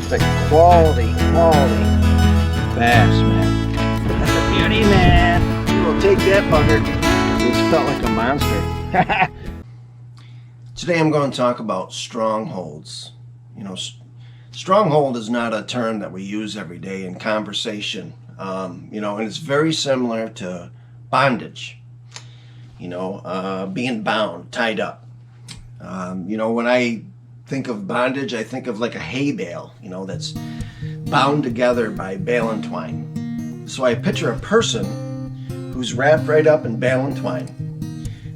Perfect quality bass, man. That's a beauty, man. You will take that bugger. It's felt like a monster. Today I'm going to talk about strongholds. Stronghold is not a term that we use every day in conversation. And it's very similar to bondage. Being bound, tied up. When I think of bondage, I think of like a hay bale, that's bound together by bale and twine. So I picture a person who's wrapped right up in bale and twine,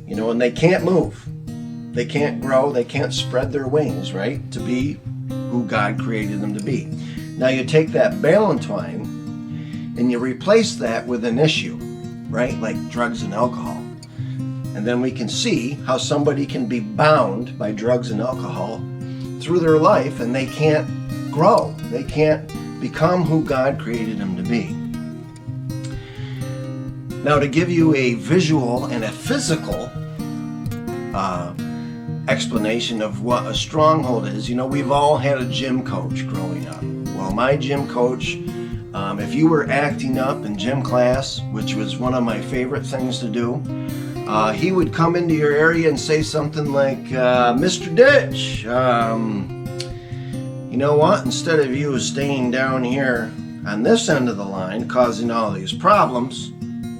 and they can't move. They can't grow. They can't spread their wings, right, to be who God created them to be. Now you take that bale and twine and you replace that with an issue, right, like drugs and alcohol. And then we can see how somebody can be bound by drugs and alcohol through their life, and they can't grow. They can't become who God created them to be. Now, to give you a visual and a physical explanation of what a stronghold is, we've all had a gym coach growing up. Well, my gym coach, if you were acting up in gym class, which was one of my favorite things to do, he would come into your area and say something like, Mr. Ditch, you know what? Instead of you staying down here on this end of the line causing all these problems,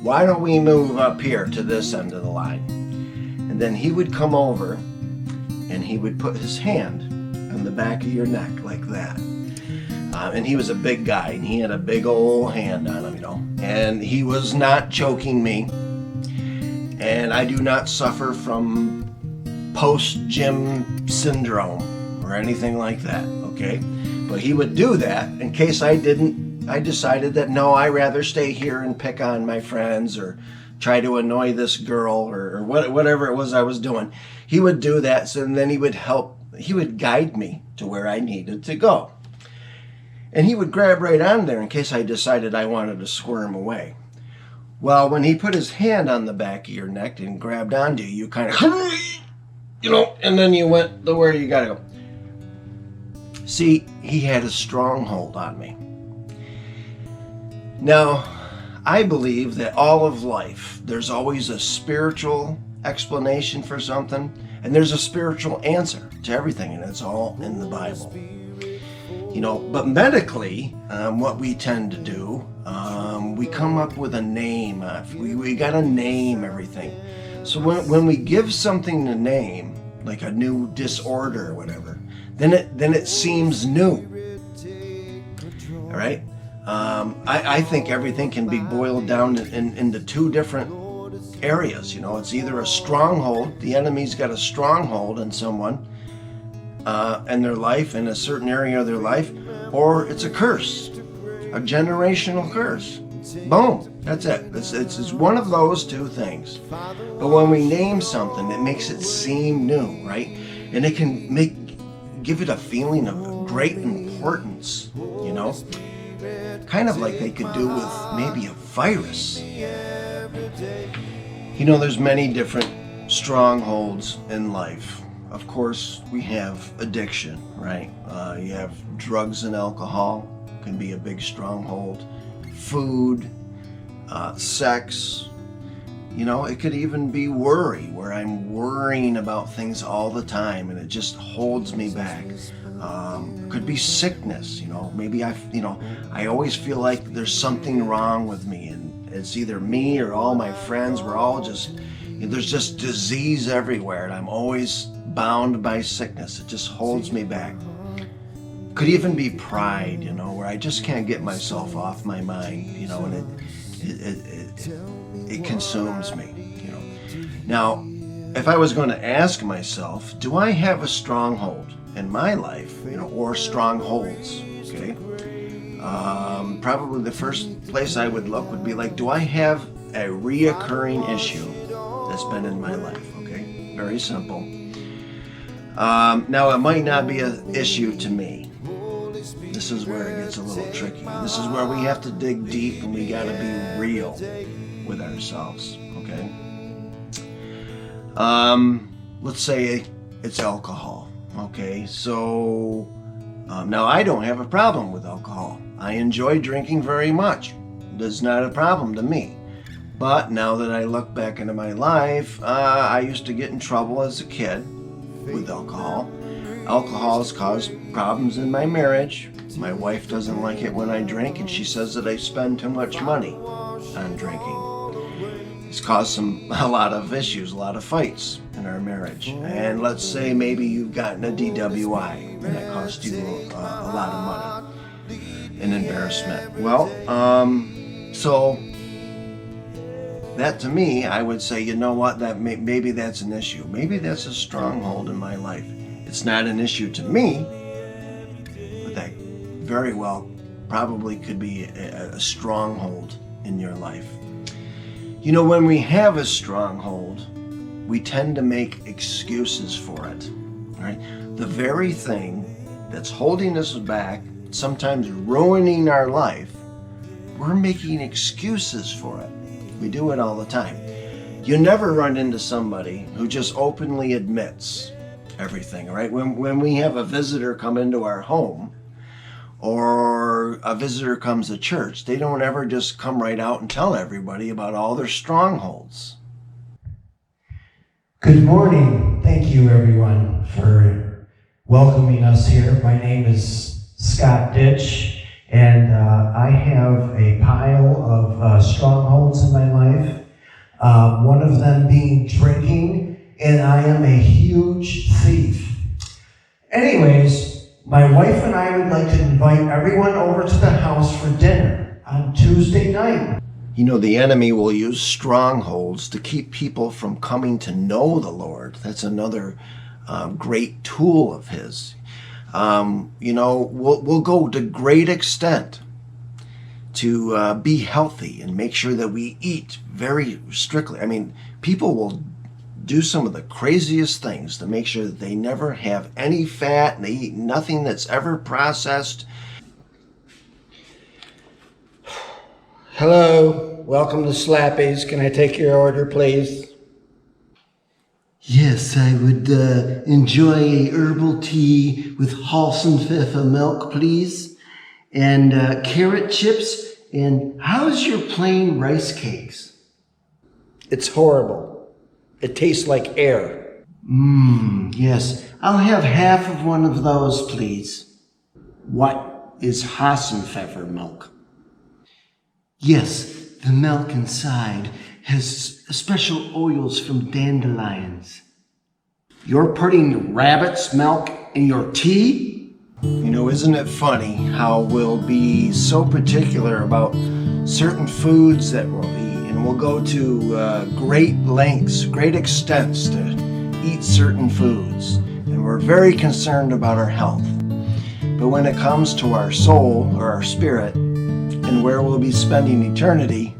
why don't we move up here to this end of the line? And then he would come over and he would put his hand on the back of your neck like that. And he was a big guy and he had a big old hand on him, and he was not choking me. And I do not suffer from post-gym syndrome or anything like that, okay? But he would do that in case I didn't. I decided that, no, I'd rather stay here and pick on my friends or try to annoy this girl or whatever it was I was doing. He would do that, and then he would guide me to where I needed to go. And he would grab right on there in case I decided I wanted to squirm away. Well, when he put his hand on the back of your neck and grabbed onto you, you kind of, and then you went to where you got to go. See, he had a stronghold on me. Now, I believe that all of life, there's always a spiritual explanation for something, and there's a spiritual answer to everything, and it's all in the Bible. But medically, what we tend to do, we come up with a name. We got to name everything. So when we give something a name, like a new disorder or whatever, then it seems new. All right? I think everything can be boiled down into two different areas. It's either a stronghold. The enemy's got a stronghold in someone and their life, in a certain area of their life, or it's a curse, a generational curse. Boom, that's it. It's one of those two things. But when we name something, it makes it seem new, right? And it can give it a feeling of great importance, kind of like they could do with maybe a virus. There's many different strongholds in life. Of course, we have addiction, right? You have drugs and alcohol, can be a big stronghold. Food, sex, it could even be worry, where I'm worrying about things all the time and it just holds me back. Could be sickness, maybe I always feel like there's something wrong with me, and it's either me or all my friends. We're all there's just disease everywhere, and I'm always bound by sickness. It just holds me back. Could even be pride, where I just can't get myself off my mind, and it consumes me, Now, if I was going to ask myself, do I have a stronghold in my life, or strongholds, okay? Probably the first place I would look would be like, do I have a reoccurring issue that's been in my life, okay? Very simple. Now, it might not be an issue to me. This is where it gets a little tricky. This is where we have to dig deep, and we got to be real with ourselves, okay? Let's say it's alcohol, okay? So Now, I don't have a problem with alcohol. I enjoy drinking very much. That's not a problem to me. But now that I look back into my life, I used to get in trouble as a kid with alcohol. Alcohol has caused problems in my marriage. My wife doesn't like it when I drink, and she says that I spend too much money on drinking. It's caused a lot of issues, a lot of fights in our marriage. And let's say maybe you've gotten a DWI, and that cost you a lot of money, an embarrassment. Well, so that to me, I would say, you know what, that maybe that's an issue. Maybe that's a stronghold in my life. It's not an issue to me, but that very well probably could be a stronghold in your life. You know, when we have a stronghold, we tend to make excuses for it. Right? The very thing that's holding us back, sometimes ruining our life, we're making excuses for it. We do it all the time. You never run into somebody who just openly admits everything, right? When we have a visitor come into our home, or a visitor comes to church, they don't ever just come right out and tell everybody about all their strongholds. Good morning. Thank you, everyone, for welcoming us here. My name is Scott Ditch, and I have a pile of strongholds in my life. One of them being drinking, and I am a huge thief. Anyways, my wife and I would like to invite everyone over to the house for dinner on Tuesday night. You know, the enemy will use strongholds to keep people from coming to know the Lord. That's another great tool of his. You know, we'll go to great extent to be healthy and make sure that we eat very strictly. I mean, people will do some of the craziest things to make sure that they never have any fat and they eat nothing that's ever processed. Hello, welcome to Slappy's. Can I take your order, please? Yes, I would enjoy a herbal tea with Halsenpfeffer milk, please, and carrot chips. And how's your plain rice cakes? It's horrible. It tastes like air. Yes. I'll have half of one of those, please. What is Hasenpfeffer milk? Yes, the milk inside has special oils from dandelions. You're putting rabbit's milk in your tea? You know, isn't it funny how we'll be so particular about certain foods that we'll eat, and we'll go to great lengths, great extents to eat certain foods, and we're very concerned about our health. But when it comes to our soul or our spirit and where we'll be spending eternity,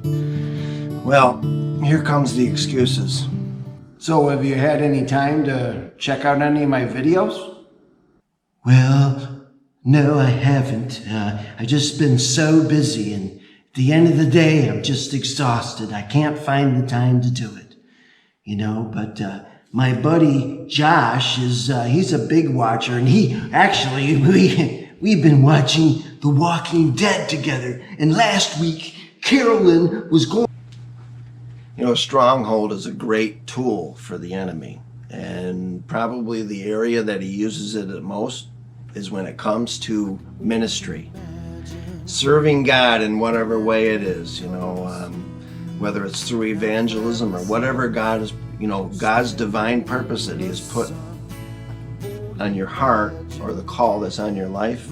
well, here comes the excuses. So have you had any time to check out any of my videos? Well, no, I haven't. I've just been so busy, and at the end of the day, I'm just exhausted. I can't find the time to do it, you know, but my buddy Josh he's a big watcher, and we've been watching The Walking Dead together, and last week Carolyn was going. You know, stronghold is a great tool for the enemy, and probably the area that he uses it the most is when it comes to ministry, serving God in whatever way it is, you know, whether it's through evangelism or whatever God is, you know, God's divine purpose that he has put on your heart, or the call that's on your life.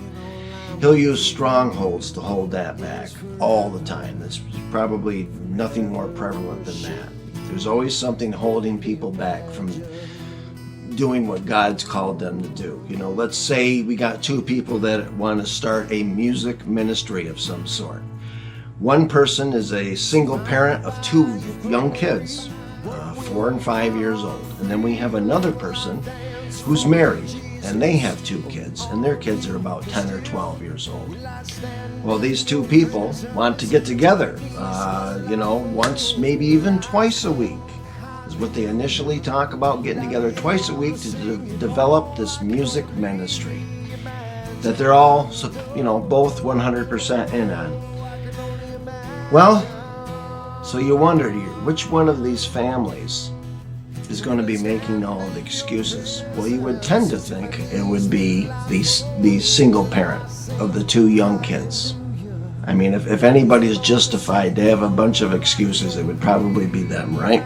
He'll use strongholds to hold that back all the time. There's probably nothing more prevalent than that. There's always something holding people back from doing what God's called them to do. You know, let's say we got two people that want to start a music ministry of some sort. One person is a single parent of two young kids, 4 and 5 years old. And then we have another person who's married, and they have 2 kids, and their kids are about 10 or 12 years old. Well, these two people want to get together, you know, once, maybe even twice a week, is what they initially talk about, getting together twice a week to develop this music ministry. that they're all, both 100% in on. Well, so you wondered, which one of these families is going to be making all of the excuses? Well, you would tend to think it would be the single parent of the two young kids. I mean, if anybody is justified to have a bunch of excuses, it would probably be them, right?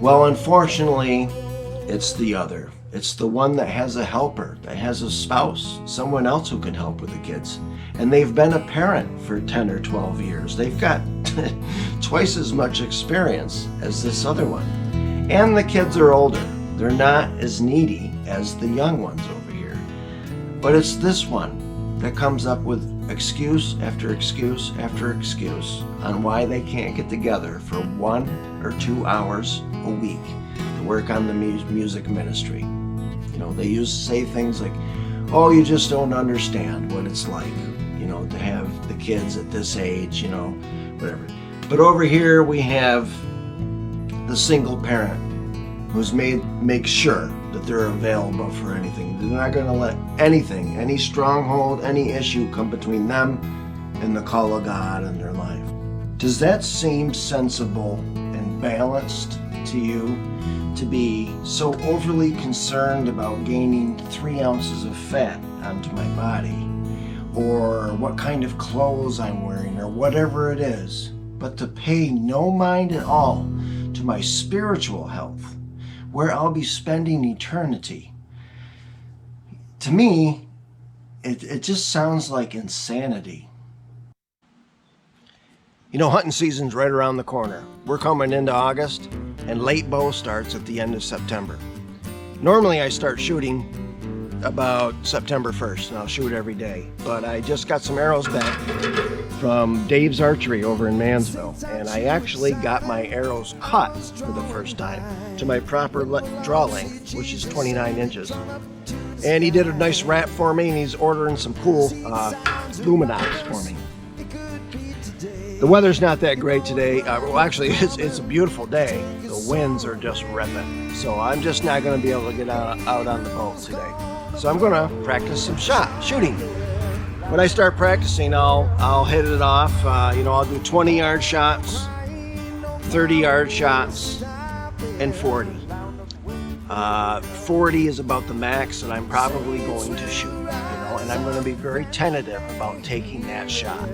Well, unfortunately, it's the other. It's the one that has a helper, that has a spouse, someone else who can help with the kids. And they've been a parent for 10 or 12 years. They've got twice as much experience as this other one. And the kids are older. They're not as needy as the young ones over here. But it's this one that comes up with excuse after excuse after excuse on why they can't get together for 1 or 2 hours a week to work on the music ministry. They used to say things like, oh, you just don't understand what it's like, to have the kids at this age, whatever. But over here we have the single parent who's make sure that they're available for anything. They're not going to let anything, any stronghold, any issue come between them and the call of God in their life. Does that seem sensible and balanced to you, to be so overly concerned about gaining 3 ounces of fat onto my body, or what kind of clothes I'm wearing, or whatever it is, but to pay no mind at all to my spiritual health, where I'll be spending eternity? To me, it just sounds like insanity. Hunting season's right around the corner. We're coming into August, and late bow starts at the end of September. Normally I start shooting about September 1st, and I'll shoot every day. But I just got some arrows back from Dave's Archery over in Mansville, and I actually got my arrows cut for the first time to my proper draw length, which is 29 inches. And he did a nice wrap for me, and he's ordering some cool luminox for me. The weather's not that great today. Well, actually, it's a beautiful day. The winds are just ripping. So I'm just not going to be able to get out on the boat today. So I'm going to practice some shooting. When I start practicing, I'll hit it off. I'll do 20-yard shots, 30-yard shots, and 40. 40 is about the max that I'm probably going to shoot, and I'm going to be very tentative about taking that shot.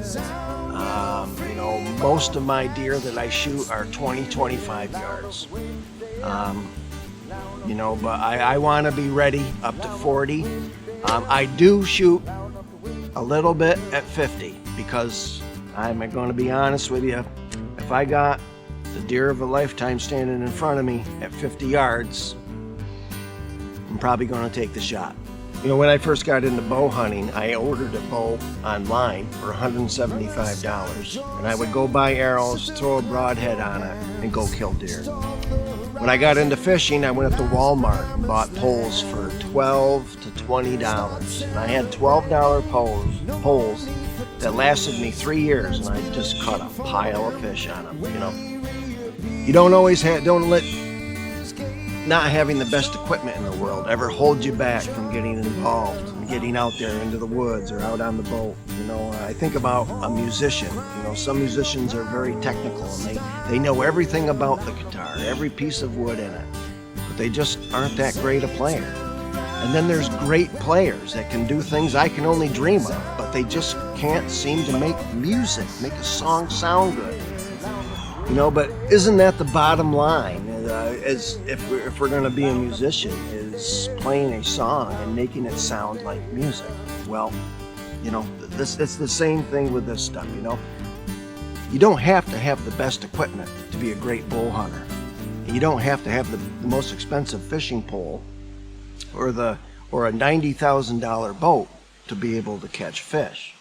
Most of my deer that I shoot are 20, 25 yards. But I want to be ready up to 40. I do shoot a little bit at 50 because I'm going to be honest with you. If I got the deer of a lifetime standing in front of me at 50 yards, I'm probably going to take the shot. When I first got into bow hunting, I ordered a bow online for $175, and I would go buy arrows, throw a broadhead on it, and go kill deer. When I got into fishing, I went up to Walmart and bought poles for $12 to $20, and I had $12 poles that lasted me 3 years, and I just caught a pile of fish on them. You don't always don't let not having the best equipment in the world ever hold you back from getting involved and getting out there into the woods or out on the boat. I think about a musician. Some musicians are very technical and they know everything about the guitar, every piece of wood in it, but they just aren't that great a player. And then there's great players that can do things I can only dream of, but they just can't seem to make music, make a song sound good. But isn't that the bottom line? As if we're going to be a musician, is playing a song and making it sound like music. Well, it's the same thing with this stuff. You don't have to have the best equipment to be a great bow hunter. You don't have to have the most expensive fishing pole or a $90,000 boat to be able to catch fish.